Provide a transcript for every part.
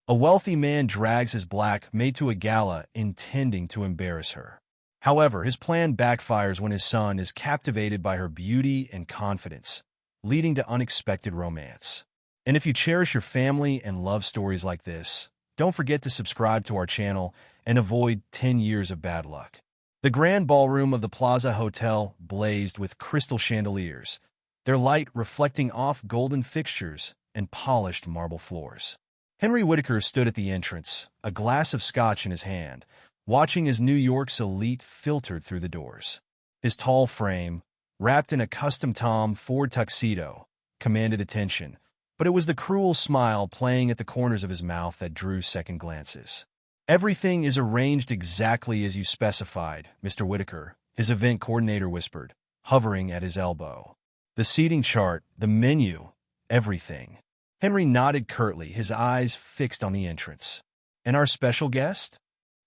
A wealthy man drags his black maid to a gala intending to embarrass her. However, his plan backfires when his son is captivated by her beauty and confidence, leading to unexpected romance. And if you cherish your family and love stories like this, don't forget to subscribe to our channel and avoid 10 years of bad luck. The grand ballroom of the Plaza Hotel blazed with crystal chandeliers, their light reflecting off golden fixtures and polished marble floors. Henry Whittaker stood at the entrance, a glass of scotch in his hand, watching as New York's elite filtered through the doors. His tall frame, wrapped in a custom Tom Ford tuxedo, commanded attention, but it was the cruel smile playing at the corners of his mouth that drew second glances. "Everything is arranged exactly as you specified, Mr. Whittaker," his event coordinator whispered, hovering at his elbow. "The seating chart, the menu, everything." Henry nodded curtly, his eyes fixed on the entrance. "And our special guest?"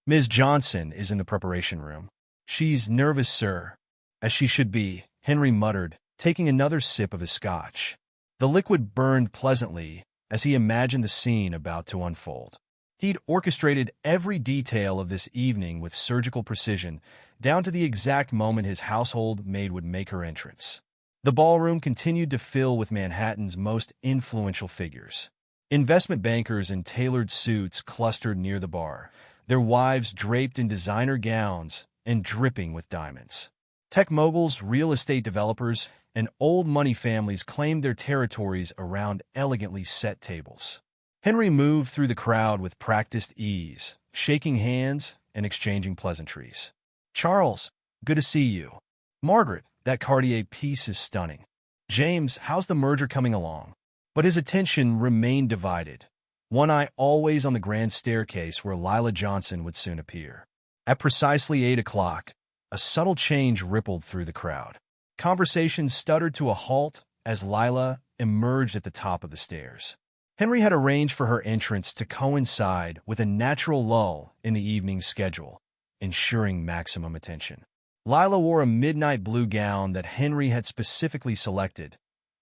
"Ms. Johnson is in the preparation room." "She's nervous, sir." "As she should be," Henry muttered, taking another sip of his scotch. The liquid burned pleasantly as he imagined the scene about to unfold. He'd orchestrated every detail of this evening with surgical precision, down to the exact moment his household maid would make her entrance. The ballroom continued to fill with Manhattan's most influential figures. Investment bankers in tailored suits clustered near the bar, their wives draped in designer gowns and dripping with diamonds. Tech moguls, real estate developers, and old money families claimed their territories around elegantly set tables. Henry moved through the crowd with practiced ease, shaking hands and exchanging pleasantries. "Charles, good to see you." "Margaret, that Cartier piece is stunning." "James, how's the merger coming along?" But his attention remained divided, one eye always on the grand staircase where Lila Johnson would soon appear. At precisely 8 o'clock, a subtle change rippled through the crowd. Conversation stuttered to a halt as Lila emerged at the top of the stairs. Henry had arranged for her entrance to coincide with a natural lull in the evening's schedule, ensuring maximum attention. Lila wore a midnight blue gown that Henry had specifically selected,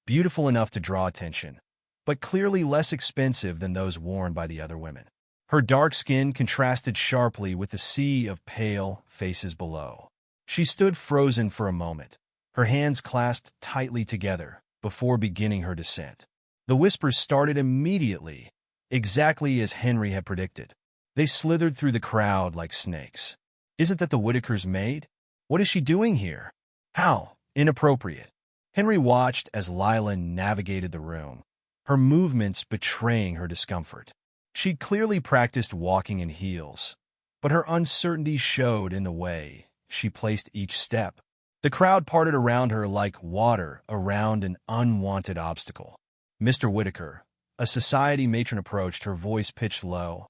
beautiful enough to draw attention, but clearly less expensive than those worn by the other women. Her dark skin contrasted sharply with the sea of pale faces below. She stood frozen for a moment, her hands clasped tightly together, before beginning her descent. The whispers started immediately, exactly as Henry had predicted. They slithered through the crowd like snakes. "Isn't that the Whittaker's maid? What is she doing here? How inappropriate." Henry watched as Lila navigated the room, her movements betraying her discomfort. She'd clearly practiced walking in heels, but her uncertainty showed in the way she placed each step. The crowd parted around her like water around an unwanted obstacle. "Mr. Whittaker," a society matron approached, her voice pitched low.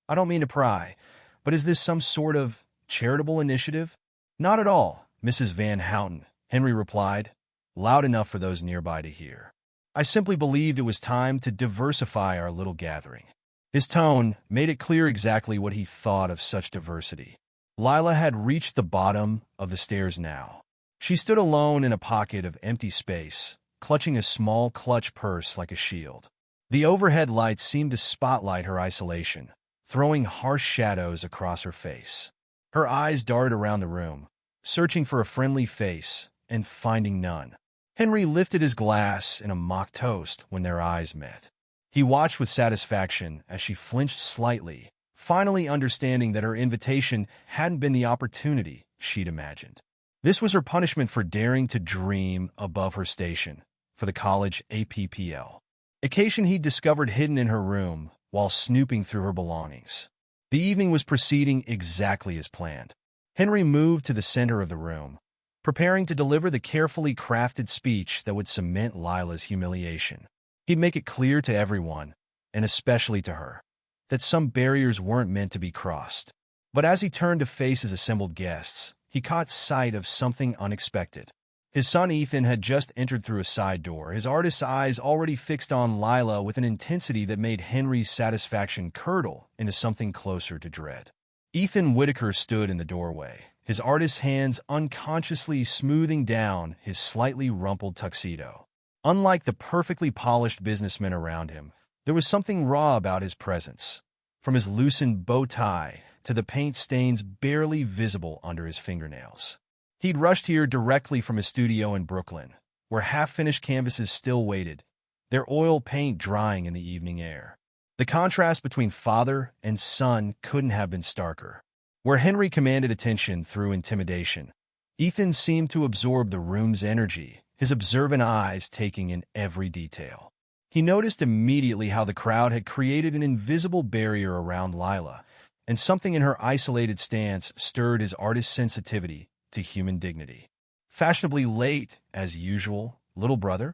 "I don't mean to pry, but is this some sort of charitable initiative?" "Not at all, Mrs. Van Houten," Henry replied, loud enough for those nearby to hear. "I simply believed it was time to diversify our little gathering." His tone made it clear exactly what he thought of such diversity. Lila had reached the bottom of the stairs now. She stood alone in a pocket of empty space, clutching a small clutch purse like a shield. The overhead lights seemed to spotlight her isolation, throwing harsh shadows across her face. Her eyes darted around the room, searching for a friendly face and finding none. Henry lifted his glass in a mock toast when their eyes met. He watched with satisfaction as she flinched slightly, finally understanding that her invitation hadn't been the opportunity she'd imagined. This was her punishment for daring to dream above her station for the college APPL. Occasion he'd discovered hidden in her room while snooping through her belongings. The evening was proceeding exactly as planned. Henry moved to the center of the room, preparing to deliver the carefully crafted speech that would cement Lila's humiliation. He'd make it clear to everyone, and especially to her, that some barriers weren't meant to be crossed. But as he turned to face his assembled guests, he caught sight of something unexpected. His son Ethan had just entered through a side door, his artist's eyes already fixed on Lila with an intensity that made Henry's satisfaction curdle into something closer to dread. Ethan Whittaker stood in the doorway, his artist's hands unconsciously smoothing down his slightly rumpled tuxedo. Unlike the perfectly polished businessmen around him, there was something raw about his presence, from his loosened bow tie to the paint stains barely visible under his fingernails. He'd rushed here directly from his studio in Brooklyn, where half-finished canvases still waited, their oil paint drying in the evening air. The contrast between father and son couldn't have been starker. Where Henry commanded attention through intimidation, Ethan seemed to absorb the room's energy, his observant eyes taking in every detail. He noticed immediately how the crowd had created an invisible barrier around Lila, and something in her isolated stance stirred his artist's sensitivity to human dignity. Fashionably late, as usual, little brother?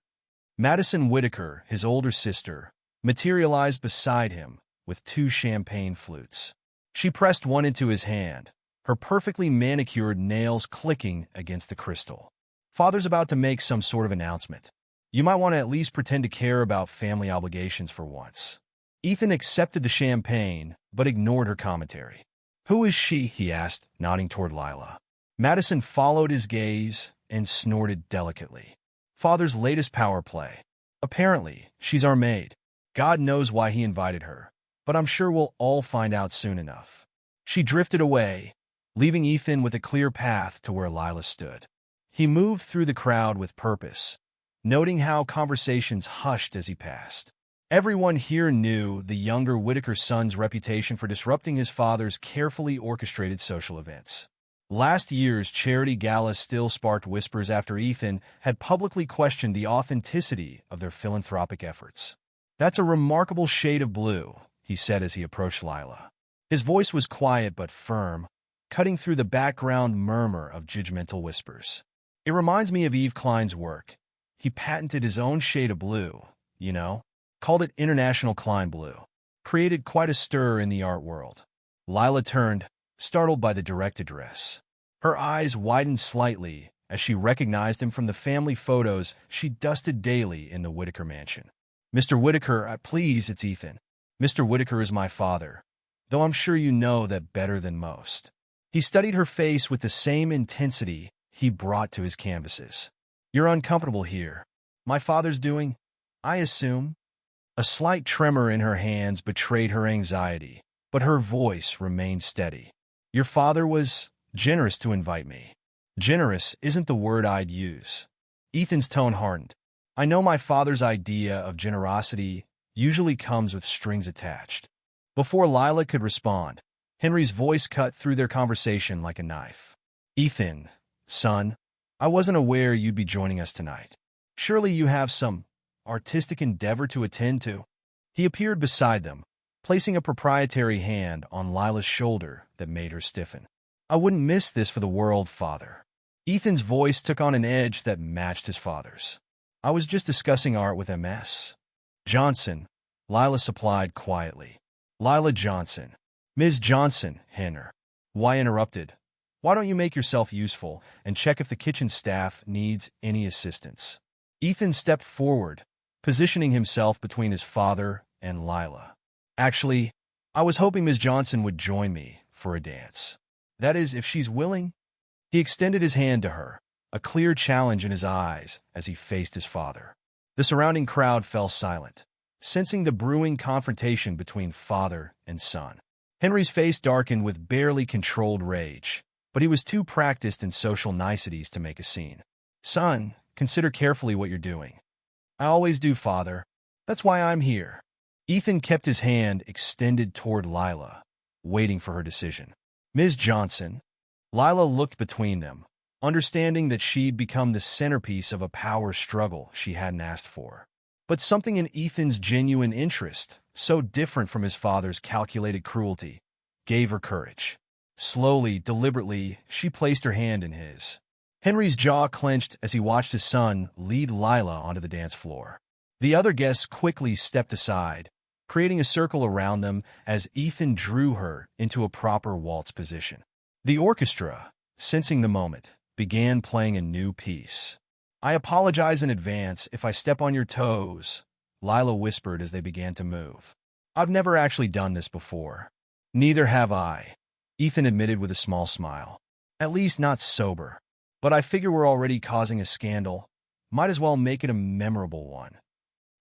Madison Whitaker, his older sister, materialized beside him with 2 champagne flutes. She pressed one into his hand, her perfectly manicured nails clicking against the crystal. Father's about to make some sort of announcement. You might want to at least pretend to care about family obligations for once. Ethan accepted the champagne, but ignored her commentary. Who is she? He asked, nodding toward Lila. Madison followed his gaze and snorted delicately. Father's latest power play. Apparently, she's our maid. God knows why he invited her, but I'm sure we'll all find out soon enough. She drifted away, leaving Ethan with a clear path to where Lila stood. He moved through the crowd with purpose, noting how conversations hushed as he passed. Everyone here knew the younger Whitaker son's reputation for disrupting his father's carefully orchestrated social events. Last year's charity gala still sparked whispers after Ethan had publicly questioned the authenticity of their philanthropic efforts. "That's a remarkable shade of blue," he said as he approached Lila. His voice was quiet but firm, cutting through the background murmur of judgmental whispers. "It reminds me of Yves Klein's work. He patented his own shade of blue, you know, called it International Klein Blue. Created quite a stir in the art world." Lila turned, startled by the direct address. Her eyes widened slightly as she recognized him from the family photos she dusted daily in the Whitaker mansion. "Mr. Whitaker, please, it's Ethan. Mr. Whitaker is my father, though I'm sure you know that better than most." He studied her face with the same intensity he brought to his canvases. "You're uncomfortable here. My father's doing, I assume?" A slight tremor in her hands betrayed her anxiety, but her voice remained steady. "Your father was generous to invite me." "Generous isn't the word I'd use." Ethan's tone hardened. "I know my father's idea of generosity usually comes with strings attached." Before Lila could respond, Henry's voice cut through their conversation like a knife. "Ethan, son, I wasn't aware you'd be joining us tonight. Surely you have some artistic endeavor to attend to?" He appeared beside them, placing a proprietary hand on Lila's shoulder that made her stiffen. "I wouldn't miss this for the world, father." Ethan's voice took on an edge that matched his father's. "I was just discussing art with MS. Johnson," Lila supplied quietly. "Lila Johnson." "Ms. Johnson, Henner." "Why interrupted? Why don't you make yourself useful and check if the kitchen staff needs any assistance?" Ethan stepped forward, positioning himself between his father and Lila. "Actually, I was hoping Ms. Johnson would join me for a dance. That is, if she's willing." He extended his hand to her, a clear challenge in his eyes as he faced his father. The surrounding crowd fell silent, sensing the brewing confrontation between father and son. Henry's face darkened with barely controlled rage, but he was too practiced in social niceties to make a scene. "Son, consider carefully what you're doing." "I always do, father. That's why I'm here." Ethan kept his hand extended toward Lila, waiting for her decision. "Ms. Johnson." Lila looked between them, understanding that she'd become the centerpiece of a power struggle she hadn't asked for. But something in Ethan's genuine interest, so different from his father's calculated cruelty, gave her courage. Slowly, deliberately, she placed her hand in his. Henry's jaw clenched as he watched his son lead Lila onto the dance floor. The other guests quickly stepped aside, creating a circle around them as Ethan drew her into a proper waltz position. The orchestra, sensing the moment, began playing a new piece. "I apologize in advance if I step on your toes," Lila whispered as they began to move. "I've never actually done this before." "Neither have I," Ethan admitted with a small smile. "At least not sober. But I figure we're already causing a scandal. Might as well make it a memorable one."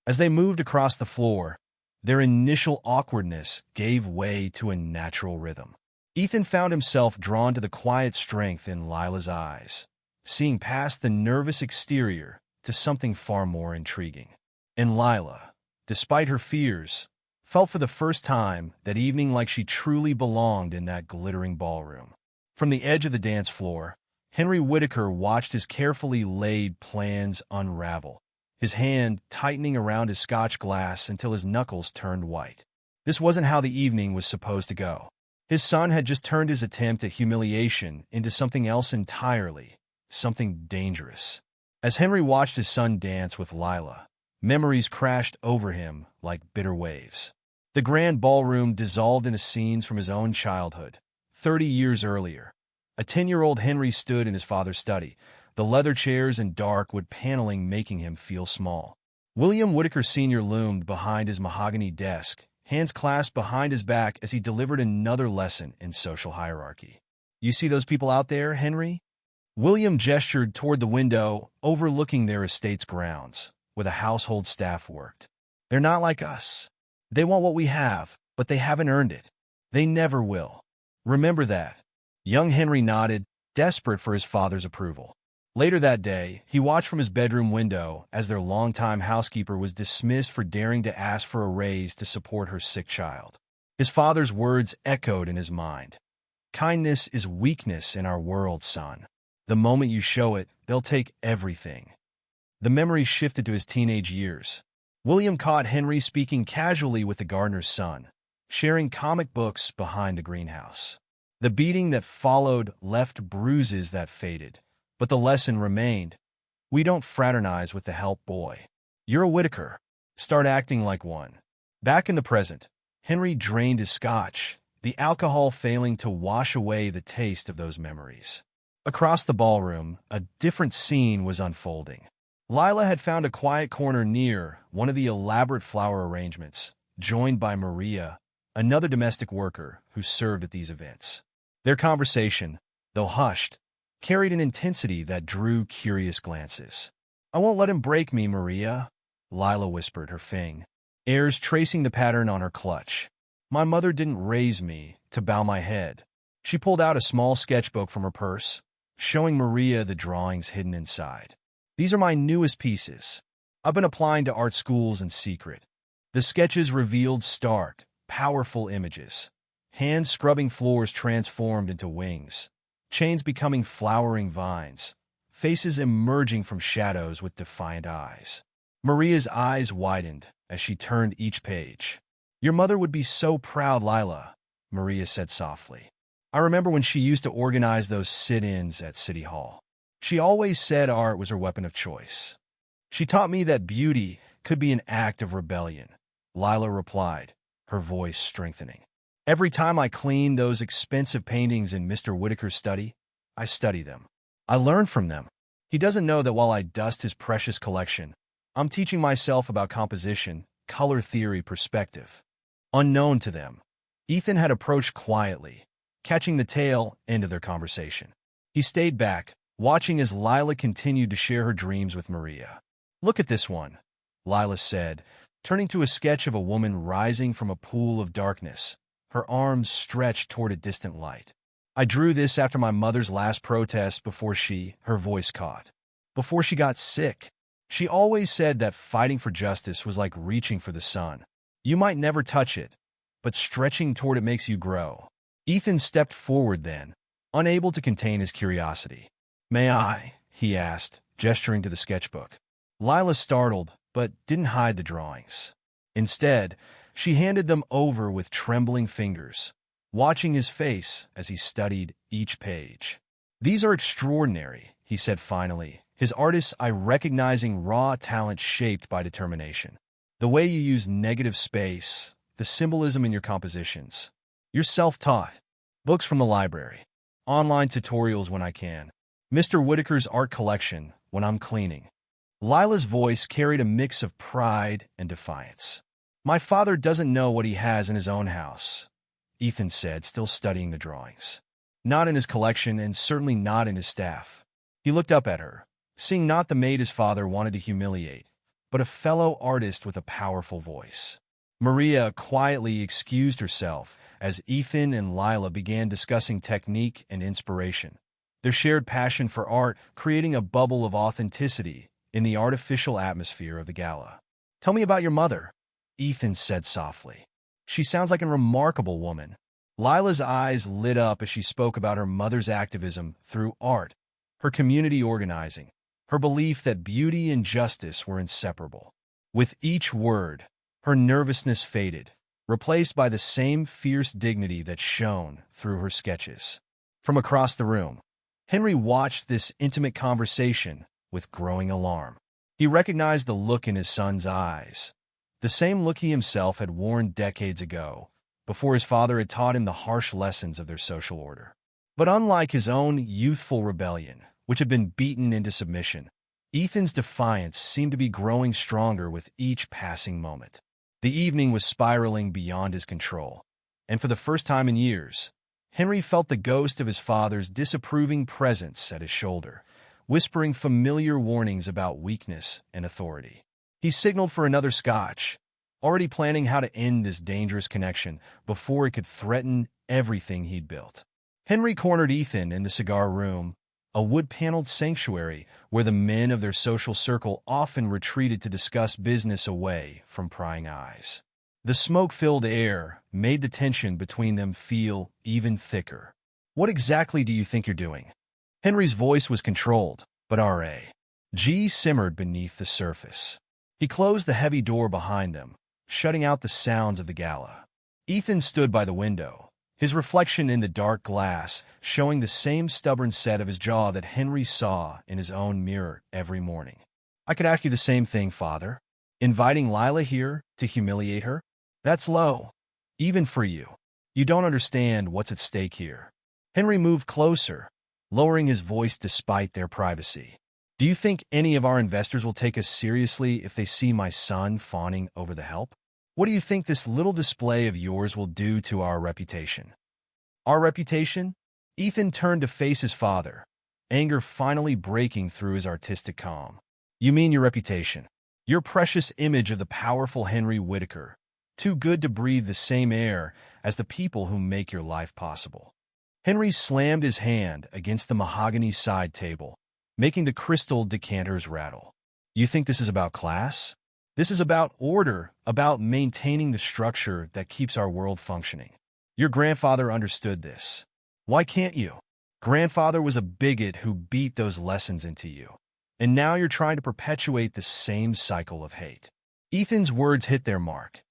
As they moved across the floor, Their initial awkwardness gave way to a natural rhythm. Ethan found himself drawn to the quiet strength in Lila's eyes, seeing past the nervous exterior to something far more intriguing. And Lila, despite her fears, felt for the first time that evening like she truly belonged in that glittering ballroom. From the edge of the dance floor, Henry Whittaker watched his carefully laid plans unravel, his hand tightening around his scotch glass until his knuckles turned white. This wasn't how the evening was supposed to go. His son had just turned his attempt at humiliation into something else entirely, something dangerous. As Henry watched his son dance with Lila, memories crashed over him like bitter waves. The grand ballroom dissolved into scenes from his own childhood. 30 years earlier, a 10-year-old Henry stood in his father's study, the leather chairs and dark wood paneling making him feel small. William Whittaker Sr. loomed behind his mahogany desk, hands clasped behind his back as he delivered another lesson in social hierarchy. "You see those people out there, Henry?" William gestured toward the window overlooking their estate's grounds, where the household staff worked. "They're not like us. They want what we have, but they haven't earned it. They never will. Remember that." Young Henry nodded, desperate for his father's approval. Later that day, he watched from his bedroom window as their longtime housekeeper was dismissed for daring to ask for a raise to support her sick child. His father's words echoed in his mind. "Kindness is weakness in our world, son. The moment you show it, they'll take everything." The memory shifted to his teenage years. William caught Henry speaking casually with the gardener's son, sharing comic books behind the greenhouse. The beating that followed left bruises that faded, but the lesson remained. We don't fraternize with the help boy. You're a Whittaker. Start acting like one. Back in the present, Henry drained his scotch, the alcohol failing to wash away the taste of those memories. Across the ballroom, a different scene was unfolding. Lila had found a quiet corner near one of the elaborate flower arrangements, joined by Maria, another domestic worker who served at these events. Their conversation, though hushed, carried an intensity that drew curious glances. "I won't let him break me, Maria," Lila whispered, her fingers tracing the pattern on her clutch. "My mother didn't raise me to bow my head." She pulled out a small sketchbook from her purse, showing Maria the drawings hidden inside. "These are my newest pieces. I've been applying to art schools in secret." The sketches revealed stark, powerful images. Hands scrubbing floors transformed into wings, chains becoming flowering vines, faces emerging from shadows with defiant eyes. Maria's eyes widened as she turned each page. "Your mother would be so proud, Lila," Maria said softly. "I remember when she used to organize those sit-ins at City Hall. She always said art was her weapon of choice. She taught me that beauty could be an act of rebellion," Lila replied, her voice strengthening. "Every time I clean those expensive paintings in Mr. Whittaker's study, I study them. I learn from them. He doesn't know that while I dust his precious collection, I'm teaching myself about composition, color theory, perspective." Unknown to them, Ethan had approached quietly, catching the tail end of their conversation. He stayed back, watching as Lila continued to share her dreams with Maria. "Look at this one," Lila said, turning to a sketch of a woman rising from a pool of darkness, her arms stretched toward a distant light. "I drew this after my mother's last protest before her voice caught. Before she got sick. She always said that fighting for justice was like reaching for the sun. You might never touch it, but stretching toward it makes you grow." Ethan stepped forward then, unable to contain his curiosity. "May I?" he asked, gesturing to the sketchbook. Lila startled, but didn't hide the drawings. Instead, she handed them over with trembling fingers, watching his face as he studied each page. "These are extraordinary," he said finally, his artist's eye recognizing raw talent shaped by determination. "The way you use negative space, the symbolism in your compositions. You're self-taught. Books from the library. Online tutorials when I can. Mr. Whittaker's art collection when I'm cleaning." Lila's voice carried a mix of pride and defiance. "My father doesn't know what he has in his own house," Ethan said, still studying the drawings. "Not in his collection and certainly not in his staff." He looked up at her, seeing not the maid his father wanted to humiliate, but a fellow artist with a powerful voice. Maria quietly excused herself as Ethan and Lila began discussing technique and inspiration, their shared passion for art creating a bubble of authenticity in the artificial atmosphere of the gala. "Tell me about your mother," Ethan said softly. "She sounds like a remarkable woman." Lila's eyes lit up as she spoke about her mother's activism through art, her community organizing, her belief that beauty and justice were inseparable. With each word, her nervousness faded, replaced by the same fierce dignity that shone through her sketches. From across the room, Henry watched this intimate conversation with growing alarm. He recognized the look in his son's eyes, the same look he himself had worn decades ago, before his father had taught him the harsh lessons of their social order. But unlike his own youthful rebellion, which had been beaten into submission, Ethan's defiance seemed to be growing stronger with each passing moment. The evening was spiraling beyond his control, and for the first time in years, Henry felt the ghost of his father's disapproving presence at his shoulder, whispering familiar warnings about weakness and authority. He signaled for another scotch, already planning how to end this dangerous connection before it could threaten everything he'd built. Henry cornered Ethan in the cigar room, a wood-paneled sanctuary where the men of their social circle often retreated to discuss business away from prying eyes. The smoke-filled air made the tension between them feel even thicker. "What exactly do you think you're doing?" Henry's voice was controlled, but R.A.G. simmered beneath the surface. He closed the heavy door behind them, shutting out the sounds of the gala. Ethan stood by the window, his reflection in the dark glass showing the same stubborn set of his jaw that Henry saw in his own mirror every morning. "I could ask you the same thing, Father. Inviting Lila here to humiliate her? That's low, even for you. You don't understand what's at stake here." Henry moved closer, lowering his voice despite their privacy. "Do you think any of our investors will take us seriously if they see my son fawning over the help? What do you think this little display of yours will do to our reputation?" "Our reputation?" Ethan turned to face his father, anger finally breaking through his artistic calm. "You mean your reputation? Your precious image of the powerful Henry Whitaker, too good to breathe the same air as the people who make your life possible." Henry slammed his hand against the mahogany side table, making the crystal decanters rattle. "You think this is about class? This is about order, about maintaining the structure that keeps our world functioning. Your grandfather understood this. Why can't you? Grandfather was a bigot who beat those lessons into you. And now you're trying to perpetuate the same cycle of hate." Ethan's words hit their mark.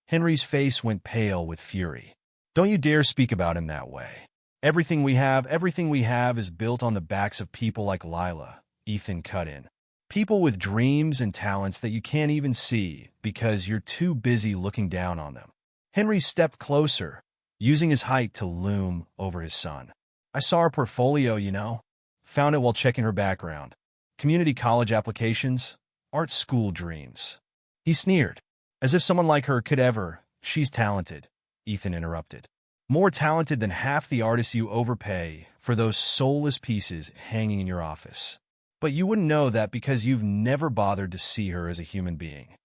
Henry's face went pale with fury. "Don't you dare speak about him that way. Everything we have is built on the backs of people like Lila," Ethan cut in. "People with dreams and talents that you can't even see because you're too busy looking down on them." Henry stepped closer, using his height to loom over his son. "I saw her portfolio, you know. Found it while checking her background. Community college applications, art school dreams." He sneered. "As if someone like her could ever—" "She's talented," Ethan interrupted. "More talented than half the artists you overpay for those soulless pieces hanging in your office. But you wouldn't know that because you've never bothered to see her as a human being.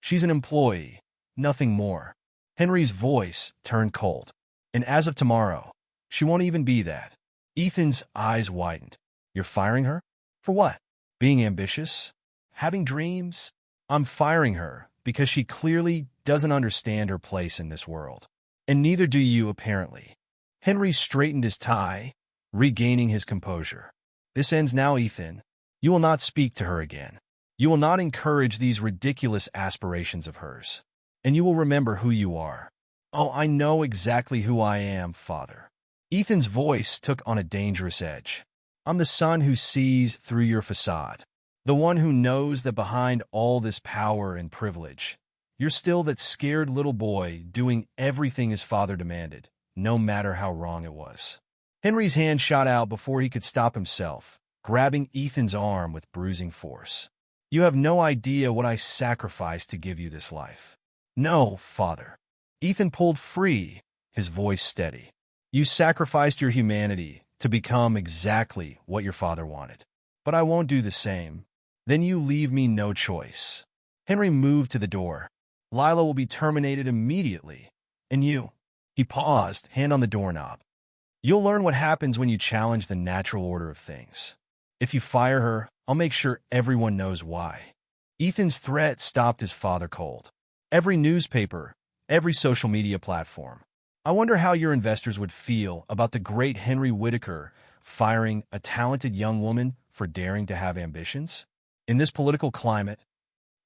She's an employee, nothing more." Henry's voice turned cold. "And as of tomorrow, she won't even be that." Ethan's eyes widened. "You're firing her? For what? Being ambitious? Having dreams?" "I'm firing her because she clearly doesn't understand her place in this world. And neither do you, apparently." Henry straightened his tie, regaining his composure. "This ends now, Ethan. You will not speak to her again. You will not encourage these ridiculous aspirations of hers. And you will remember who you are." "Oh, I know exactly who I am, Father." Ethan's voice took on a dangerous edge. "I'm the son who sees through your facade. The one who knows that behind all this power and privilege, you're still that scared little boy doing everything his father demanded, no matter how wrong it was." Henry's hand shot out before he could stop himself, grabbing Ethan's arm with bruising force. "You have no idea what I sacrificed to give you this life." "No, Father." Ethan pulled free, his voice steady. "You sacrificed your humanity to become exactly what your father wanted. But I won't do the same. Then you leave me no choice." Henry moved to the door. Lila will be terminated immediately. And you? He paused, hand on the doorknob. You'll learn what happens when you challenge the natural order of things. If you fire her, I'll make sure everyone knows why. Ethan's threat stopped his father cold. Every newspaper, every social media platform. I wonder how your investors would feel about the great Henry Whitaker firing a talented young woman for daring to have ambitions? In this political climate,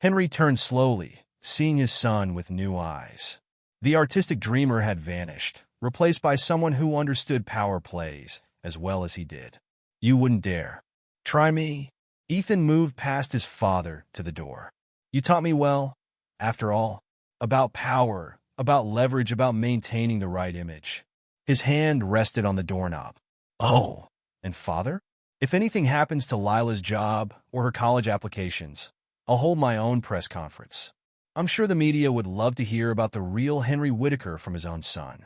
Henry turned slowly, seeing his son with new eyes. The artistic dreamer had vanished, replaced by someone who understood power plays as well as he did. You wouldn't dare. Try me. Ethan moved past his father to the door. You taught me well, after all, about power, about leverage, about maintaining the right image. His hand rested on the doorknob. Oh, and father? If anything happens to Lila's job or her college applications, I'll hold my own press conference. I'm sure the media would love to hear about the real Henry Whitaker from his own son.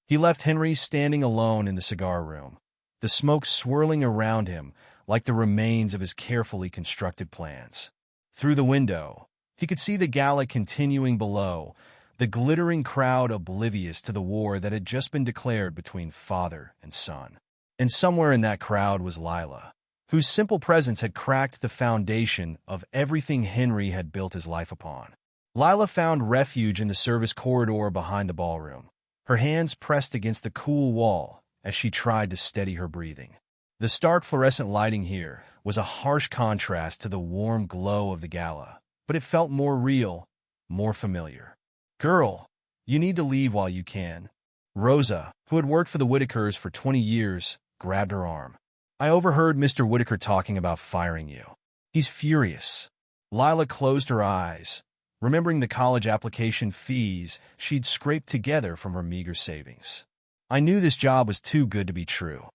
He left Henry standing alone in the cigar room, the smoke swirling around him like the remains of his carefully constructed plans. Through the window, he could see the gala continuing below, the glittering crowd oblivious to the war that had just been declared between father and son. And somewhere in that crowd was Lila, whose simple presence had cracked the foundation of everything Henry had built his life upon. Lila found refuge in the service corridor behind the ballroom, her hands pressed against the cool wall as she tried to steady her breathing. The stark fluorescent lighting here was a harsh contrast to the warm glow of the gala, but it felt more real, more familiar. Girl, you need to leave while you can. Rosa, who had worked for the Whitakers for 20 years, grabbed her arm. I overheard Mr. Whitaker talking about firing you. He's furious. Lila closed her eyes, remembering the college application fees she'd scraped together from her meager savings. I knew this job was too good to be true.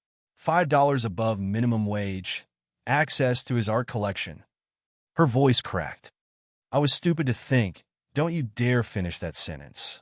$5 above minimum wage, access to his art collection. Her voice cracked. I was stupid to think. Don't you dare finish that sentence.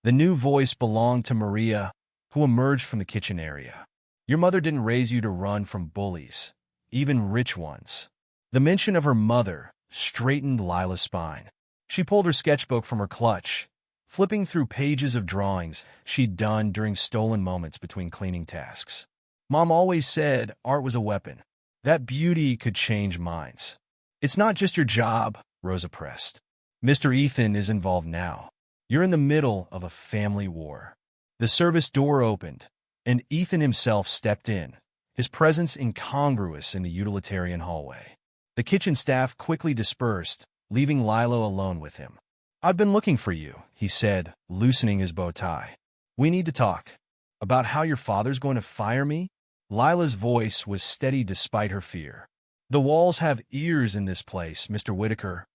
The new voice belonged to Maria, who emerged from the kitchen area. Your mother didn't raise you to run from bullies, even rich ones. The mention of her mother straightened Lila's spine. She pulled her sketchbook from her clutch, flipping through pages of drawings she'd done during stolen moments between cleaning tasks. Mom always said art was a weapon, that beauty could change minds. It's not just your job, Rosa pressed. Mr. Ethan is involved now. You're in the middle of a family war. The service door opened, and Ethan himself stepped in, his presence incongruous in the utilitarian hallway. The kitchen staff quickly dispersed, leaving Lila alone with him. I've been looking for you, he said, loosening his bow tie. We need to talk. About how your father's going to fire me? Lila's voice was steady despite her fear. The walls have ears in this place, Mr. Whitaker.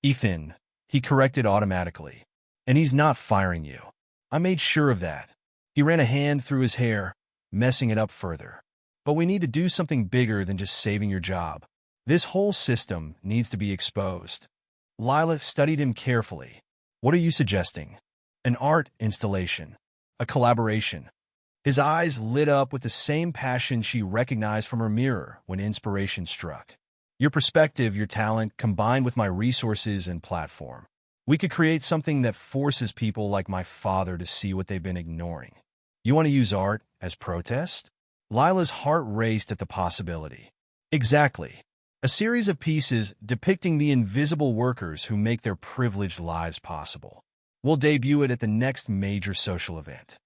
Ethan, he corrected automatically. And he's not firing you. I made sure of that. He ran a hand through his hair, messing it up further. But we need to do something bigger than just saving your job. This whole system needs to be exposed. Lila studied him carefully. What are you suggesting? An art installation. A collaboration. His eyes lit up with the same passion she recognized from her mirror when inspiration struck. Your perspective, your talent, combined with my resources and platform. We could create something that forces people like my father to see what they've been ignoring. You want to use art as protest? Lila's heart raced at the possibility. Exactly. A series of pieces depicting the invisible workers who make their privileged lives possible. We'll debut it at the next major social event.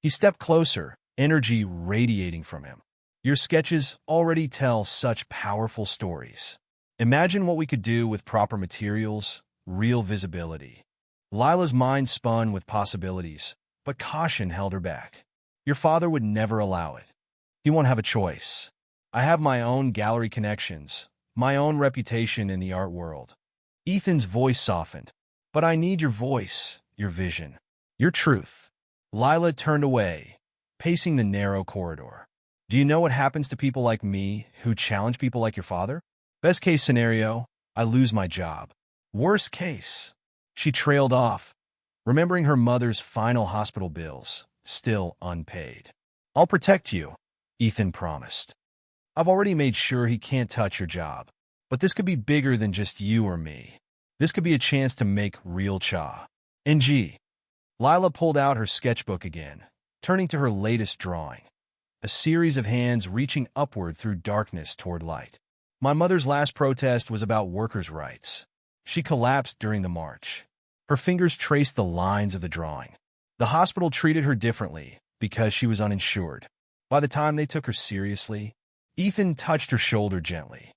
He stepped closer, energy radiating from him. Your sketches already tell such powerful stories. Imagine what we could do with proper materials, real visibility. Lila's mind spun with possibilities, but caution held her back. Your father would never allow it. He won't have a choice. I have my own gallery connections, my own reputation in the art world. Ethan's voice softened. But I need your voice, your vision, your truth. Lila turned away, pacing the narrow corridor. Do you know what happens to people like me who challenge people like your father? Best case scenario, I lose my job. Worst case, she trailed off, remembering her mother's final hospital bills, still unpaid. I'll protect you, Ethan promised. I've already made sure he can't touch your job, but this could be bigger than just you or me. This could be a chance to make real cha. NG. Lila pulled out her sketchbook again, turning to her latest drawing. A series of hands reaching upward through darkness toward light. My mother's last protest was about workers' rights. She collapsed during the march. Her fingers traced the lines of the drawing. The hospital treated her differently because she was uninsured. By the time they took her seriously, Ethan touched her shoulder gently.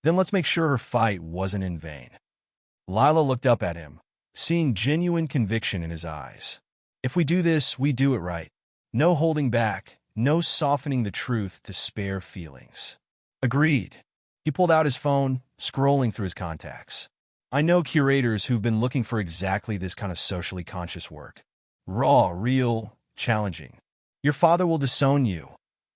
Then let's make sure her fight wasn't in vain. Lila looked up at him, seeing genuine conviction in his eyes. If we do this, we do it right. No holding back, no softening the truth to spare feelings. Agreed. He pulled out his phone, scrolling through his contacts. I know curators who've been looking for exactly this kind of socially conscious work. Raw, real, challenging. Your father will disown you,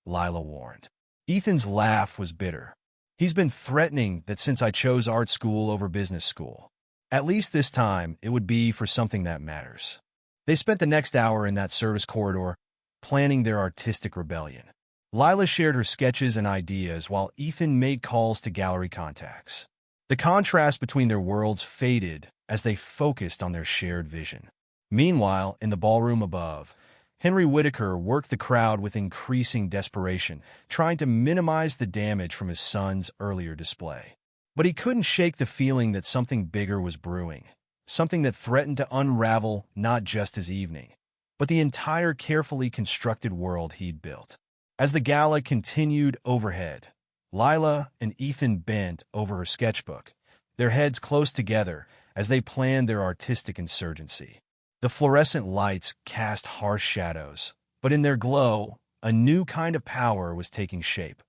Lila warned. Ethan's laugh was bitter. He's been threatening that since I chose art school over business school. At least this time, it would be for something that matters. They spent the next hour in that service corridor, planning their artistic rebellion. Lila shared her sketches and ideas while Ethan made calls to gallery contacts. The contrast between their worlds faded as they focused on their shared vision. Meanwhile, in the ballroom above, Henry Whitaker worked the crowd with increasing desperation, trying to minimize the damage from his son's earlier display. But he couldn't shake the feeling that something bigger was brewing, something that threatened to unravel not just his evening, but the entire carefully constructed world he'd built. As the gala continued overhead, Lila and Ethan bent over her sketchbook, their heads close together as they planned their artistic insurgency. The fluorescent lights cast harsh shadows, but in their glow, a new kind of power was taking shape.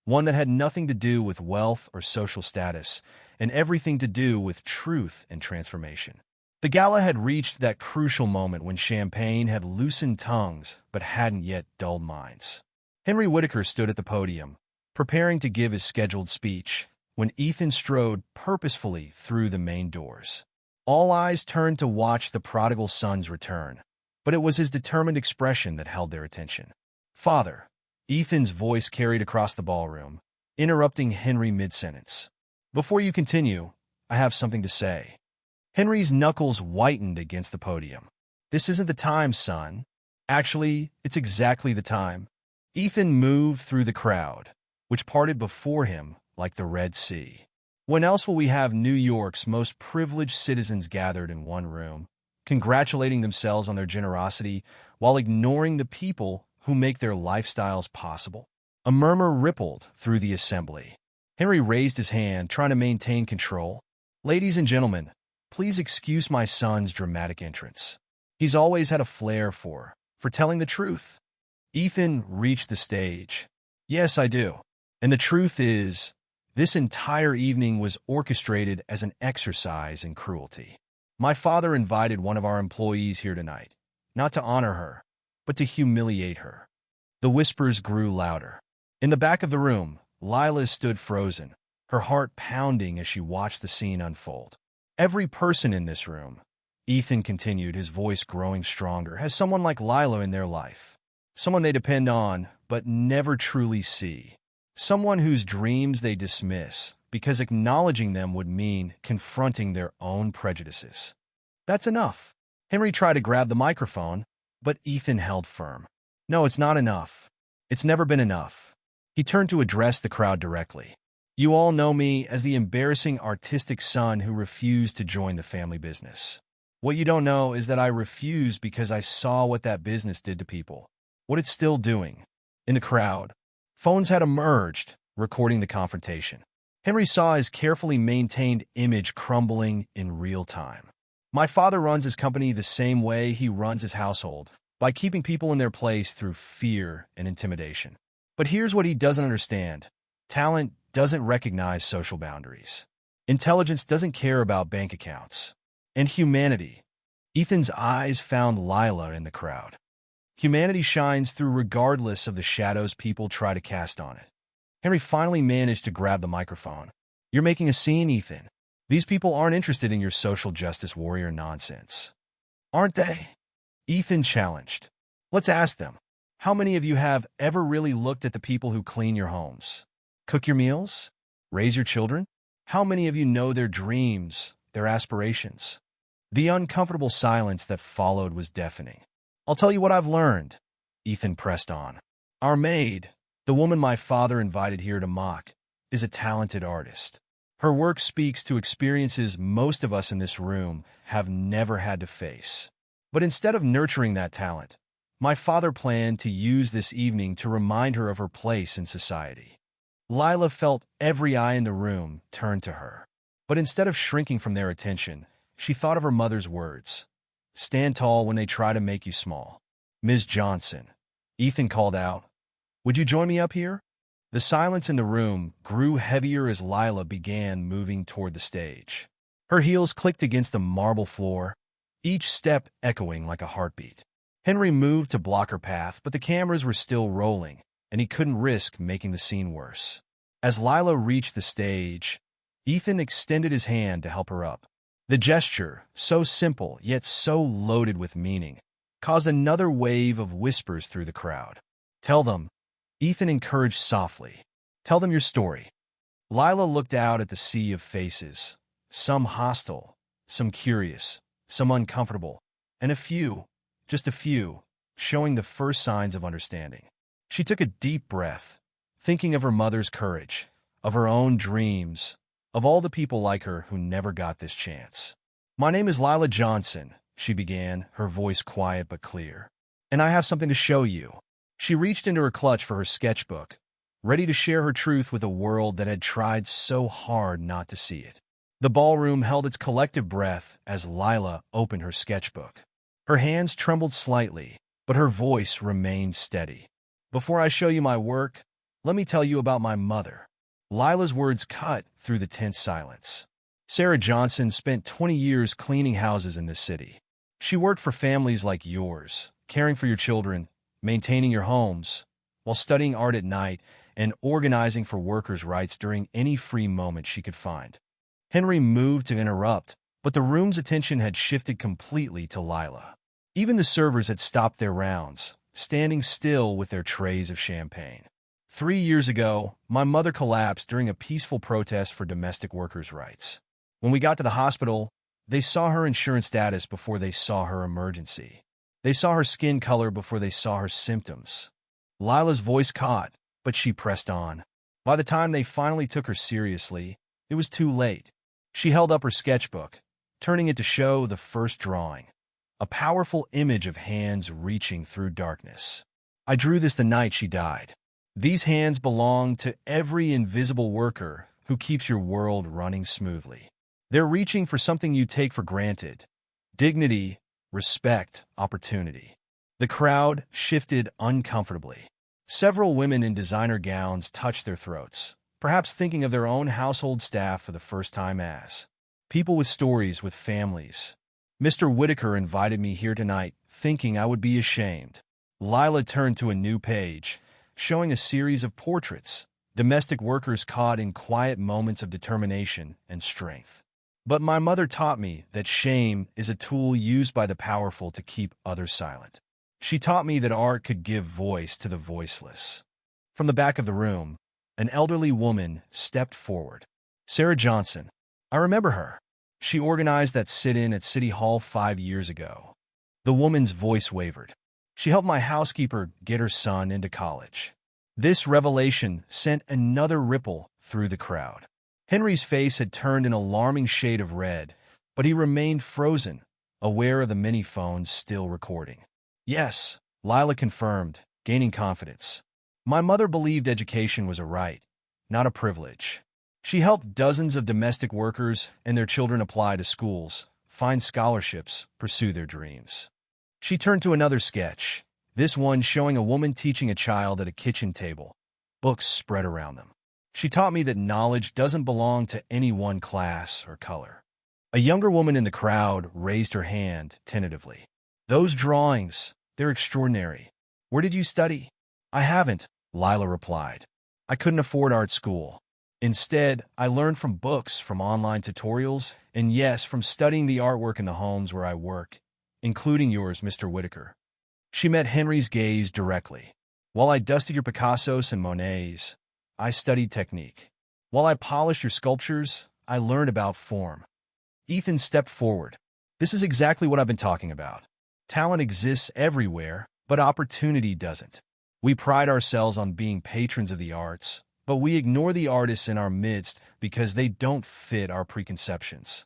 One that had nothing to do with wealth or social status, and everything to do with truth and transformation. The gala had reached that crucial moment when champagne had loosened tongues but hadn't yet dulled minds. Henry Whitaker stood at the podium, preparing to give his scheduled speech, when Ethan strode purposefully through the main doors. All eyes turned to watch the prodigal son's return, but it was his determined expression that held their attention. Father, Ethan's voice carried across the ballroom, interrupting Henry mid-sentence. Before you continue, I have something to say. Henry's knuckles whitened against the podium. This isn't the time, son. Actually, it's exactly the time. Ethan moved through the crowd, which parted before him like the Red Sea. When else will we have New York's most privileged citizens gathered in one room, congratulating themselves on their generosity while ignoring the people who make their lifestyles possible? A murmur rippled through the assembly. Henry raised his hand, trying to maintain control. Ladies and gentlemen, please excuse my son's dramatic entrance. He's always had a flair for telling the truth. Ethan reached the stage. Yes, I do. And the truth is, this entire evening was orchestrated as an exercise in cruelty. My father invited one of our employees here tonight, not to honor her, but to humiliate her. The whispers grew louder. In the back of the room, Lila stood frozen, her heart pounding as she watched the scene unfold. Every person in this room, Ethan continued, his voice growing stronger, has someone like Lila in their life. Someone they depend on, but never truly see. Someone whose dreams they dismiss, because acknowledging them would mean confronting their own prejudices. That's enough. Henry tried to grab the microphone, but Ethan held firm. No, it's not enough. It's never been enough. He turned to address the crowd directly. You all know me as the embarrassing artistic son who refused to join the family business. What you don't know is that I refused because I saw what that business did to people, what it's still doing. In the crowd, phones had emerged, recording the confrontation. Henry saw his carefully maintained image crumbling in real time. My father runs his company the same way he runs his household, by keeping people in their place through fear and intimidation. But here's what he doesn't understand. Talent doesn't recognize social boundaries. Intelligence doesn't care about bank accounts. And humanity. Ethan's eyes found Lila in the crowd. Humanity shines through regardless of the shadows people try to cast on it. Henry finally managed to grab the microphone. You're making a scene, Ethan. These people aren't interested in your social justice warrior nonsense. Aren't they? Ethan challenged. Let's ask them. How many of you have ever really looked at the people who clean your homes, cook your meals, raise your children? How many of you know their dreams their aspirations. The uncomfortable silence that followed was deafening. "I'll tell you what I've learned," Ethan pressed on. "Our maid, the woman my father invited here to mock, is a talented artist. Her work speaks to experiences most of us in this room have never had to face. But instead of nurturing that talent, my father planned to use this evening to remind her of her place in society." Lila felt every eye in the room turn to her. But instead of shrinking from their attention, she thought of her mother's words. "Stand tall when they try to make you small." "Ms. Johnson," Ethan called out, "would you join me up here?" The silence in the room grew heavier as Lila began moving toward the stage. Her heels clicked against the marble floor, each step echoing like a heartbeat. Henry moved to block her path, but the cameras were still rolling, and he couldn't risk making the scene worse. As Lila reached the stage, Ethan extended his hand to help her up. The gesture, so simple yet so loaded with meaning, caused another wave of whispers through the crowd. "Tell them," Ethan encouraged softly. "Tell them your story." Lila looked out at the sea of faces, some hostile, some curious, some uncomfortable, and a few, just a few, showing the first signs of understanding. She took a deep breath, thinking of her mother's courage, of her own dreams, of all the people like her who never got this chance. "My name is Lila Johnson," she began, her voice quiet but clear. "And I have something to show you." She reached into her clutch for her sketchbook, ready to share her truth with a world that had tried so hard not to see it. The ballroom held its collective breath as Lila opened her sketchbook. Her hands trembled slightly, but her voice remained steady. "Before I show you my work, let me tell you about my mother." Lila's words cut through the tense silence. Sarah Johnson spent 20 years cleaning houses in this city. She worked for families like yours, caring for your children, maintaining your homes, while studying art at night and organizing for workers' rights during any free moment she could find. Henry moved to interrupt, but the room's attention had shifted completely to Lila. Even the servers had stopped their rounds, standing still with their trays of champagne. 3 years ago, my mother collapsed during a peaceful protest for domestic workers' rights. When we got to the hospital, they saw her insurance status before they saw her emergency. They saw her skin color before they saw her symptoms. Lila's voice caught, but she pressed on. By the time they finally took her seriously, it was too late. She held up her sketchbook, turning it to show the first drawing, a powerful image of hands reaching through darkness. "I drew this the night she died. These hands belong to every invisible worker who keeps your world running smoothly. They're reaching for something you take for granted: dignity, respect, opportunity." The crowd shifted uncomfortably. Several women in designer gowns touched their throats, perhaps thinking of their own household staff for the first time as people with stories, with families. "Mr. Whitaker invited me here tonight, thinking I would be ashamed." Lila turned to a new page, showing a series of portraits, domestic workers caught in quiet moments of determination and strength. "But my mother taught me that shame is a tool used by the powerful to keep others silent. She taught me that art could give voice to the voiceless." From the back of the room, an elderly woman stepped forward. "Sarah Johnson. I remember her. She organized that sit-in at City Hall 5 years ago." The woman's voice wavered. "She helped my housekeeper get her son into college." This revelation sent another ripple through the crowd. Henry's face had turned an alarming shade of red, but he remained frozen, aware of the many phones still recording. "Yes," Lila confirmed, gaining confidence. "My mother believed education was a right, not a privilege. She helped dozens of domestic workers and their children apply to schools, find scholarships, pursue their dreams." She turned to another sketch, this one showing a woman teaching a child at a kitchen table, books spread around them. "She taught me that knowledge doesn't belong to any one class or color." A younger woman in the crowd raised her hand tentatively. "Those drawings, they're extraordinary. Where did you study?" "I haven't," Lila replied. "I couldn't afford art school. Instead, I learned from books, from online tutorials, and yes, from studying the artwork in the homes where I work, including yours, Mr. Whitaker." She met Henry's gaze directly. "While I dusted your Picassos and Monets, I studied technique. While I polished your sculptures, I learned about form." Ethan stepped forward. This is exactly what I've been talking about. Talent exists everywhere, but opportunity doesn't. We pride ourselves on being patrons of the arts, but we ignore the artists in our midst because they don't fit our preconceptions.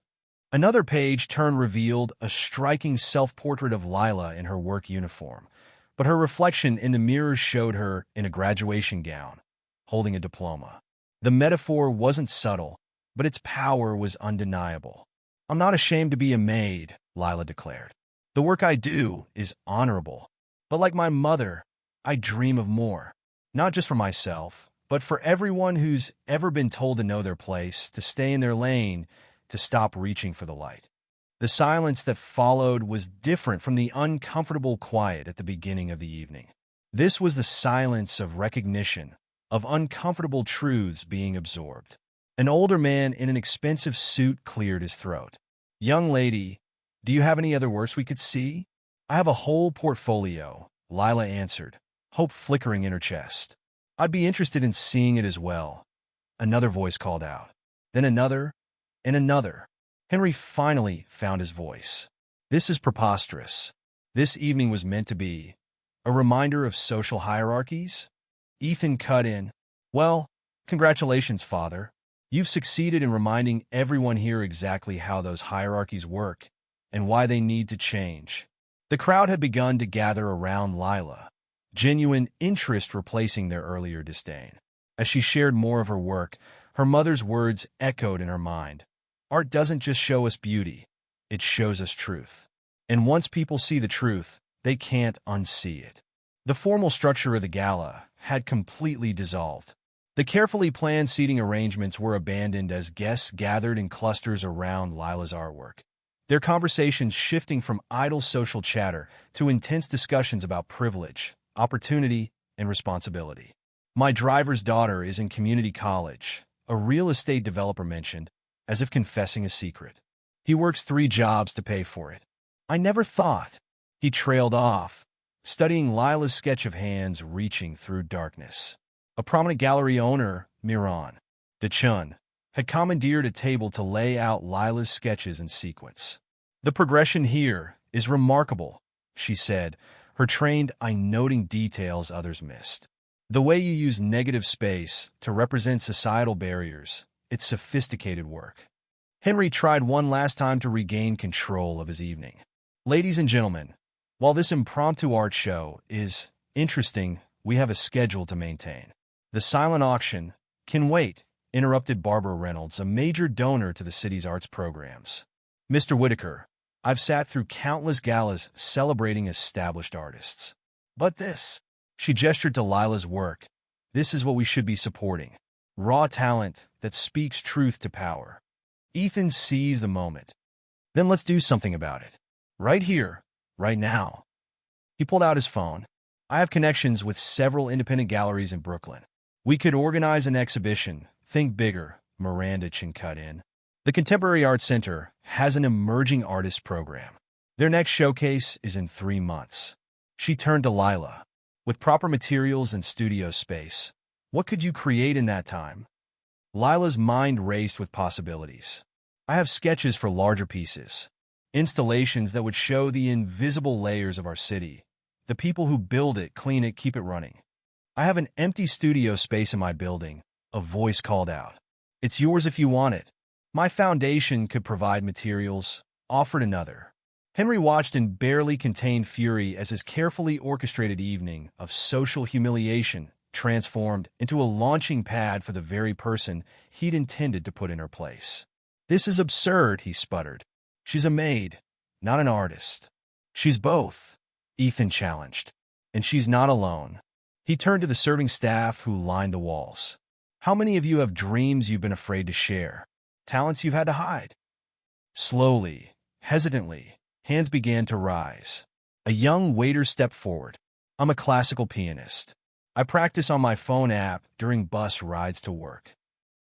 Another page turn revealed a striking self-portrait of Lila in her work uniform, but her reflection in the mirror showed her in a graduation gown, holding a diploma. The metaphor wasn't subtle, but its power was undeniable. "I'm not ashamed to be a maid," Lila declared. "The work I do is honorable, but like my mother, I dream of more, not just for myself, but for everyone who's ever been told to know their place, to stay in their lane, to stop reaching for the light." The silence that followed was different from the uncomfortable quiet at the beginning of the evening. This was the silence of recognition, of uncomfortable truths being absorbed. An older man in an expensive suit cleared his throat. "Young lady, do you have any other works we could see?" "I have a whole portfolio," Lila answered, hope flickering in her chest. "I'd be interested in seeing it as well." Another voice called out. Then another, and another. Henry finally found his voice. "This is preposterous. This evening was meant to be a reminder of social hierarchies?" Ethan cut in. "Well, congratulations, Father. You've succeeded in reminding everyone here exactly how those hierarchies work and why they need to change." The crowd had begun to gather around Lila, genuine interest replacing their earlier disdain. As she shared more of her work, her mother's words echoed in her mind. "Art doesn't just show us beauty, it shows us truth. And once people see the truth, they can't unsee it." The formal structure of the gala had completely dissolved. The carefully planned seating arrangements were abandoned as guests gathered in clusters around Lila's artwork, their conversations shifting from idle social chatter to intense discussions about privilege, opportunity, and responsibility. "My driver's daughter is in community college," a real estate developer mentioned, as if confessing a secret. "He works 3 jobs to pay for it." "I never thought." He trailed off, studying Lila's sketch of hands reaching through darkness. A prominent gallery owner, Miran DeChun, had commandeered a table to lay out Lila's sketches in sequence. "The progression here is remarkable," she said, her trained eye noting details others missed. "The way you use negative space to represent societal barriers, it's sophisticated work." Henry tried one last time to regain control of his evening. "Ladies and gentlemen, while this impromptu art show is interesting, we have a schedule to maintain." "The silent auction can wait," interrupted Barbara Reynolds, a major donor to the city's arts programs. "Mr. Whitaker, I've sat through countless galas celebrating established artists. But this," she gestured to Lila's work, "this is what we should be supporting. Raw talent that speaks truth to power." Ethan seized the moment. "Then let's do something about it. Right here, right now." He pulled out his phone. "I have connections with several independent galleries in Brooklyn. We could organize an exhibition. Think bigger," Miranda Chin cut in. "The Contemporary Arts Center has an emerging artist program. Their next showcase is in 3 months." She turned to Lila. "With proper materials and studio space, what could you create in that time?" Lila's mind raced with possibilities. "I have sketches for larger pieces. Installations that would show the invisible layers of our city. The people who build it, clean it, keep it running." "I have an empty studio space in my building," a voice called out. "It's yours if you want it. My foundation could provide materials," offered another. Henry watched in barely contained fury as his carefully orchestrated evening of social humiliation transformed into a launching pad for the very person he'd intended to put in her place. "This is absurd," he sputtered. "She's a maid, not an artist." "She's both," Ethan challenged. "And she's not alone." He turned to the serving staff who lined the walls. "How many of you have dreams you've been afraid to share? Talents you've had to hide?" Slowly, hesitantly, hands began to rise. A young waiter stepped forward. "I'm a classical pianist. I practice on my phone app during bus rides to work."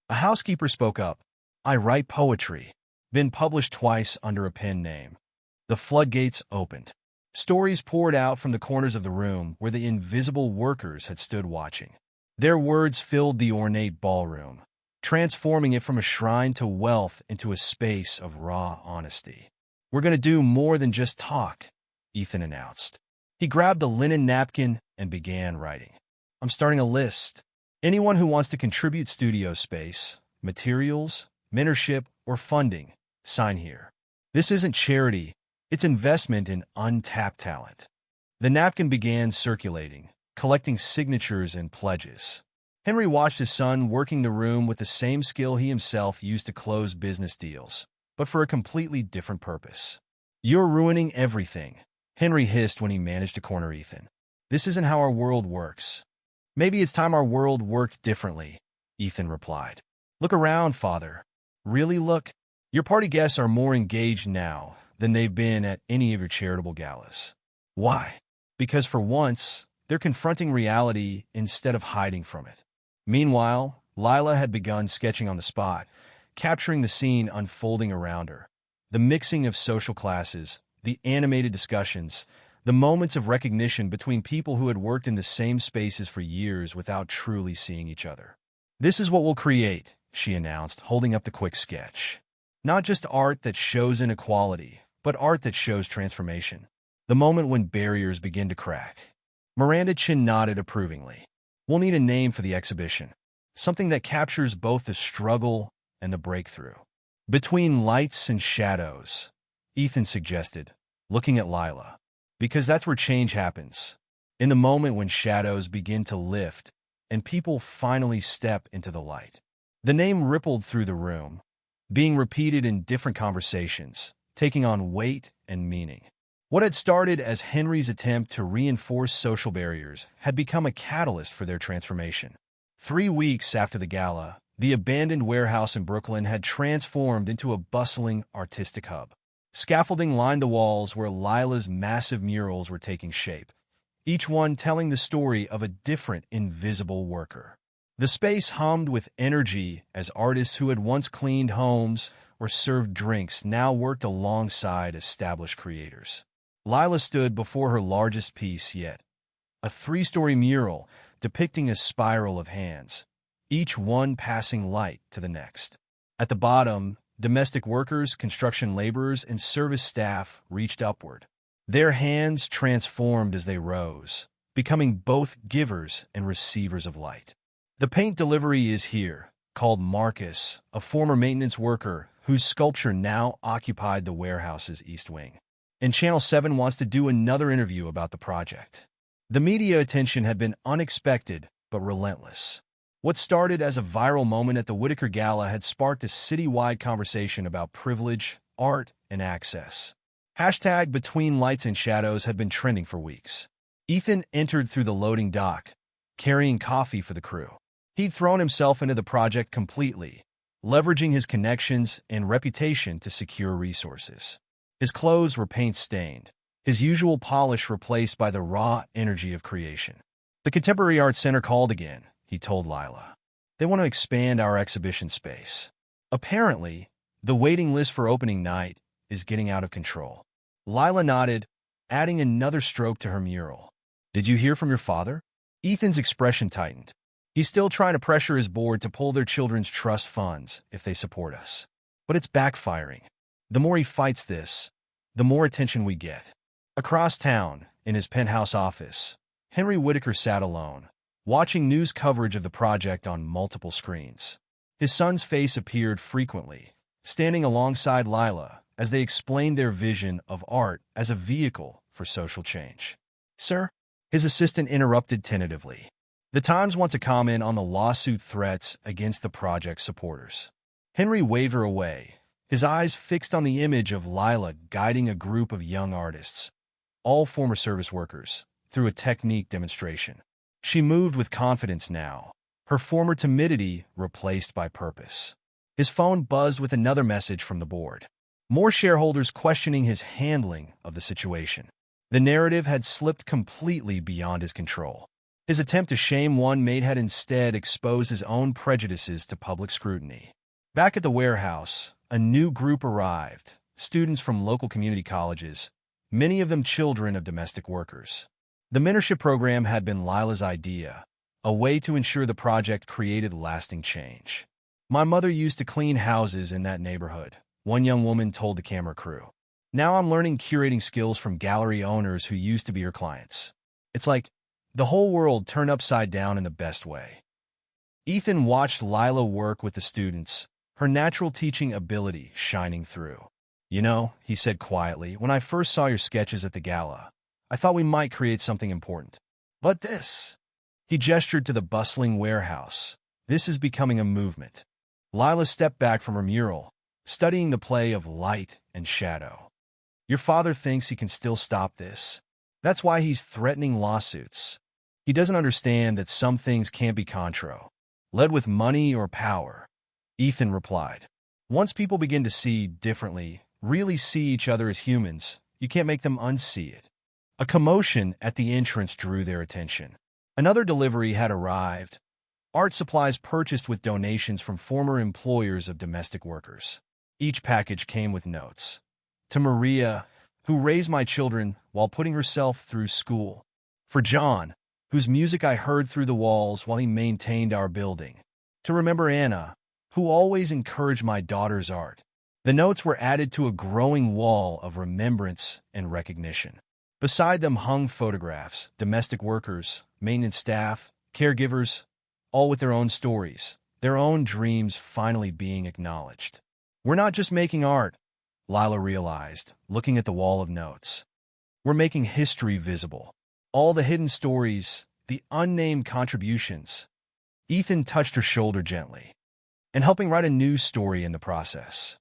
A housekeeper spoke up. "I write poetry. Been published twice under a pen name." The floodgates opened. Stories poured out from the corners of the room where the invisible workers had stood watching. Their words filled the ornate ballroom. transforming it from a shrine to wealth into a space of raw honesty. "We're going to do more than just talk," Ethan announced. He grabbed a linen napkin and began writing. "I'm starting a list. Anyone who wants to contribute studio space, materials, mentorship, or funding, sign here. This isn't charity, it's investment in untapped talent." The napkin began circulating, collecting signatures and pledges. Henry watched his son working the room with the same skill he himself used to close business deals, but for a completely different purpose. "You're ruining everything," Henry hissed when he managed to corner Ethan. "This isn't how our world works." "Maybe it's time our world worked differently," Ethan replied. "Look around, father. Really look. Your party guests are more engaged now than they've been at any of your charitable galas. Why? Because for once, they're confronting reality instead of hiding from it." Meanwhile, Lila had begun sketching on the spot, capturing the scene unfolding around her. The mixing of social classes, the animated discussions, the moments of recognition between people who had worked in the same spaces for years without truly seeing each other. "This is what we'll create," she announced, holding up the quick sketch. "Not just art that shows inequality, but art that shows transformation. The moment when barriers begin to crack." Miranda Chin nodded approvingly. "We'll need a name for the exhibition. Something that captures both the struggle and the breakthrough." "Between lights and shadows," Ethan suggested, looking at Lila. "Because that's where change happens. In the moment when shadows begin to lift and people finally step into the light." The name rippled through the room, being repeated in different conversations, taking on weight and meaning. What had started as Henry's attempt to reinforce social barriers had become a catalyst for their transformation. 3 weeks after the gala, the abandoned warehouse in Brooklyn had transformed into a bustling artistic hub. Scaffolding lined the walls where Lila's massive murals were taking shape, each one telling the story of a different invisible worker. The space hummed with energy as artists who had once cleaned homes or served drinks now worked alongside established creators. Lila stood before her largest piece yet, a 3-story mural depicting a spiral of hands, each one passing light to the next. At the bottom, domestic workers, construction laborers, and service staff reached upward. Their hands transformed as they rose, becoming both givers and receivers of light. The paint delivery is here, called Marcus, a former maintenance worker whose sculpture now occupied the warehouse's east wing. And Channel 7 wants to do another interview about the project. The media attention had been unexpected but relentless. What started as a viral moment at the Whitaker Gala had sparked a citywide conversation about privilege, art, and access. Hashtag Between Lights and Shadows had been trending for weeks. Ethan entered through the loading dock, carrying coffee for the crew. He'd thrown himself into the project completely, leveraging his connections and reputation to secure resources. His clothes were paint-stained, his usual polish replaced by the raw energy of creation. "The Contemporary Art Center called again," he told Lila. "They want to expand our exhibition space. Apparently, the waiting list for opening night is getting out of control." Lila nodded, adding another stroke to her mural. "Did you hear from your father?" Ethan's expression tightened. "He's still trying to pressure his board to pull their children's trust funds if they support us. But it's backfiring. The more he fights this, the more attention we get." Across town, in his penthouse office, Henry Whitaker sat alone, watching news coverage of the project on multiple screens. His son's face appeared frequently, standing alongside Lila as they explained their vision of art as a vehicle for social change. "Sir?" His assistant interrupted tentatively. "The Times wants to comment on the lawsuit threats against the project's supporters." Henry waved her away, his eyes fixed on the image of Lila guiding a group of young artists, all former service workers, through a technique demonstration. She moved with confidence now, her former timidity replaced by purpose. His phone buzzed with another message from the board. More shareholders questioning his handling of the situation. The narrative had slipped completely beyond his control. His attempt to shame one Maid had instead exposed his own prejudices to public scrutiny. Back at the warehouse, a new group arrived, students from local community colleges, many of them children of domestic workers. The mentorship program had been Lila's idea, a way to ensure the project created lasting change. My mother used to clean houses in that neighborhood, one young woman told the camera crew. Now I'm learning curating skills from gallery owners who used to be her clients. It's like the whole world turned upside down in the best way. Ethan watched Lila work with the students, her natural teaching ability shining through. You know, he said quietly, when I first saw your sketches at the gala, I thought we might create something important. But this. He gestured to the bustling warehouse. This is becoming a movement. Lila stepped back from her mural, studying the play of light and shadow. Your father thinks he can still stop this. That's why he's threatening lawsuits. He doesn't understand that some things can't be led with money or power. Ethan replied. Once people begin to see differently, really see each other as humans, you can't make them unsee it. A commotion at the entrance drew their attention. Another delivery had arrived. Art supplies purchased with donations from former employers of domestic workers. Each package came with notes. To Maria, who raised my children while putting herself through school. For John, whose music I heard through the walls while he maintained our building. To remember Anna, who always encouraged my daughter's art. The notes were added to a growing wall of remembrance and recognition. Beside them hung photographs, domestic workers, maintenance staff, caregivers, all with their own stories, their own dreams finally being acknowledged. We're not just making art, Lila realized, looking at the wall of notes. We're making history visible. All the hidden stories, the unnamed contributions. Ethan touched her shoulder gently, and helping write a new story in the process.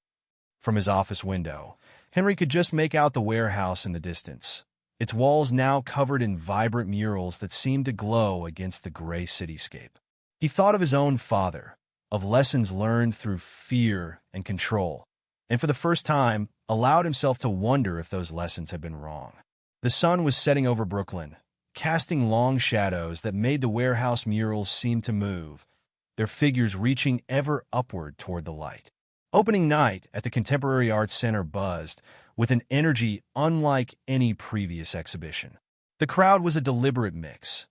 From his office window, Henry could just make out the warehouse in the distance, its walls now covered in vibrant murals that seemed to glow against the gray cityscape. He thought of his own father, of lessons learned through fear and control, and for the first time, allowed himself to wonder if those lessons had been wrong. The sun was setting over Brooklyn, casting long shadows that made the warehouse murals seem to move, their figures reaching ever upward toward the light. Opening night at the Contemporary Arts Center buzzed with an energy unlike any previous exhibition. The crowd was a deliberate mix.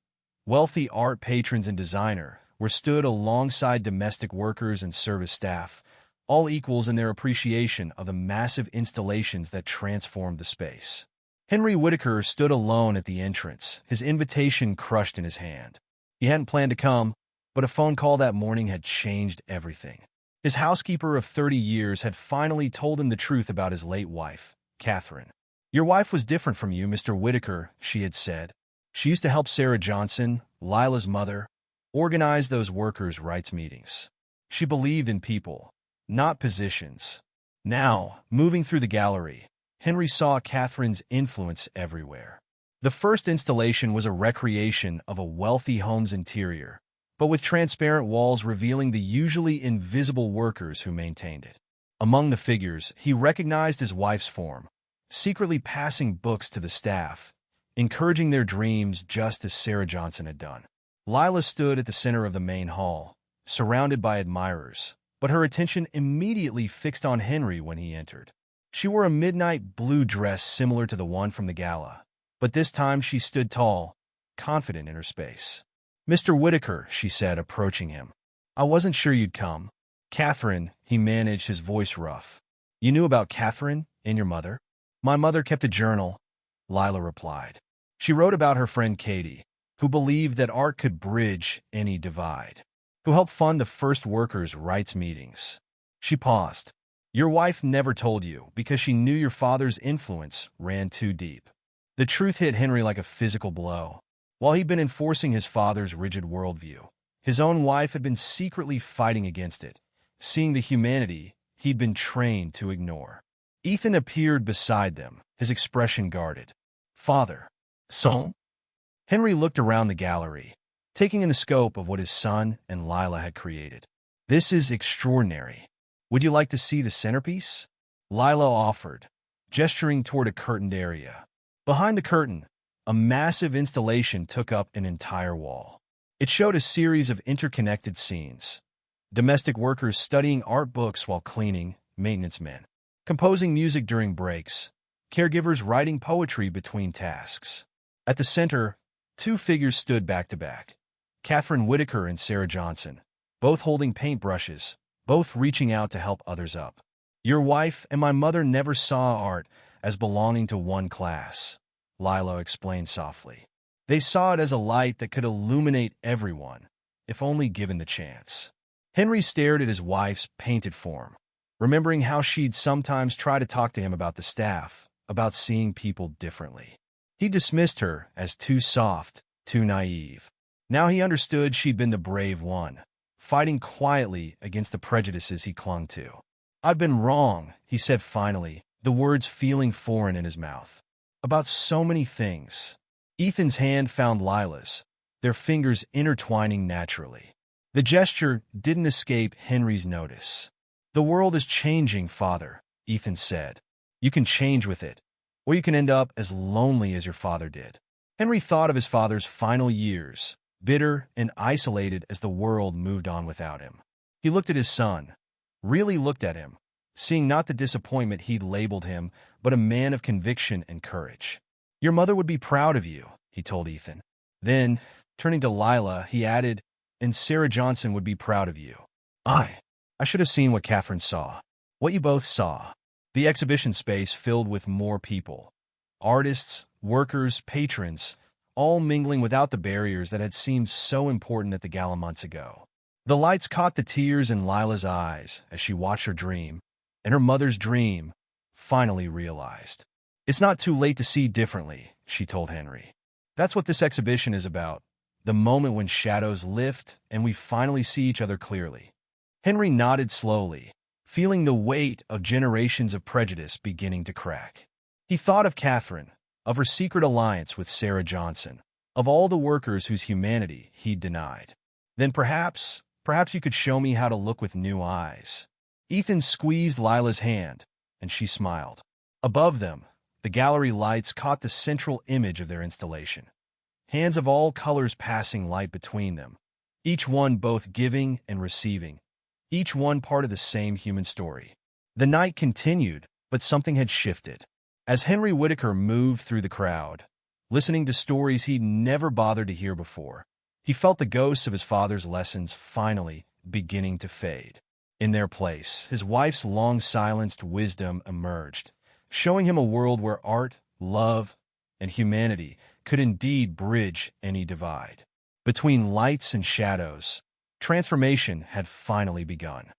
Wealthy art patrons and designers were stood alongside domestic workers and service staff, all equals in their appreciation of the massive installations that transformed the space. Henry Whitaker stood alone at the entrance, his invitation crushed in his hand. He hadn't planned to come, but a phone call that morning had changed everything. His housekeeper of 30 years had finally told him the truth about his late wife, Catherine. Your wife was different from you, Mr. Whitaker, she had said. She used to help Sarah Johnson, Lila's mother, organize those workers' rights meetings. She believed in people, not positions. Now, moving through the gallery, Henry saw Catherine's influence everywhere. The first installation was a recreation of a wealthy home's interior, but with transparent walls revealing the usually invisible workers who maintained it. Among the figures, he recognized his wife's form, secretly passing books to the staff, encouraging their dreams just as Sarah Johnson had done. Lila stood at the center of the main hall, surrounded by admirers, but her attention immediately fixed on Henry when he entered. She wore a midnight blue dress similar to the one from the gala, but this time she stood tall, confident in her space. Mr. Whitaker, she said, approaching him. I wasn't sure you'd come. Catherine, he managed, his voice rough. You knew about Catherine and your mother? My mother kept a journal, Lila replied. She wrote about her friend Katie, who believed that art could bridge any divide, who helped fund the first workers' rights meetings. She paused. Your wife never told you because she knew your father's influence ran too deep. The truth hit Henry like a physical blow. While he'd been enforcing his father's rigid worldview, his own wife had been secretly fighting against it, seeing the humanity he'd been trained to ignore. Ethan appeared beside them, his expression guarded. Father. Son? Henry looked around the gallery, taking in the scope of what his son and Lila had created. This is extraordinary. Would you like to see the centerpiece? Lila offered, gesturing toward a curtained area. Behind the curtain, a massive installation took up an entire wall. It showed a series of interconnected scenes. Domestic workers studying art books while cleaning, maintenance men composing music during breaks, caregivers writing poetry between tasks. At the center, two figures stood back to back, Catherine Whitaker and Sarah Johnson, both holding paintbrushes, both reaching out to help others up. Your wife and my mother never saw art as belonging to one class, Lila explained softly. They saw it as a light that could illuminate everyone, if only given the chance. Henry stared at his wife's painted form, remembering how she'd sometimes try to talk to him about the staff, about seeing people differently. He dismissed her as too soft, too naive. Now he understood she'd been the brave one, fighting quietly against the prejudices he clung to. "I've been wrong," he said finally, the words feeling foreign in his mouth. "About so many things." Ethan's hand found Lila's, their fingers intertwining naturally. The gesture didn't escape Henry's notice. "The world is changing, Father," Ethan said. "You can change with it, or you can end up as lonely as your father did." Henry thought of his father's final years, bitter and isolated as the world moved on without him. He looked at his son, really looked at him, seeing not the disappointment he'd labeled him, but a man of conviction and courage. "Your mother would be proud of you," he told Ethan. Then, turning to Lila, he added, "And Sarah Johnson would be proud of you." I should have seen what Catherine saw. What you both saw. The exhibition space filled with more people. Artists, workers, patrons, all mingling without the barriers that had seemed so important at the gala months ago. The lights caught the tears in Lila's eyes as she watched her dream, and her mother's dream, finally realized. "It's not too late to see differently," she told Henry. "That's what this exhibition is about, the moment when shadows lift and we finally see each other clearly." Henry nodded slowly, feeling the weight of generations of prejudice beginning to crack. He thought of Catherine, of her secret alliance with Sarah Johnson, of all the workers whose humanity he'd denied. "Then perhaps you could show me how to look with new eyes." Ethan squeezed Lila's hand, and she smiled. Above them, the gallery lights caught the central image of their installation. Hands of all colors passing light between them, each one both giving and receiving, each one part of the same human story. The night continued, but something had shifted. As Henry Whitaker moved through the crowd, listening to stories he'd never bothered to hear before, he felt the ghosts of his father's lessons finally beginning to fade. In their place, his wife's long-silenced wisdom emerged, showing him a world where art, love, and humanity could indeed bridge any divide. Between lights and shadows, transformation had finally begun.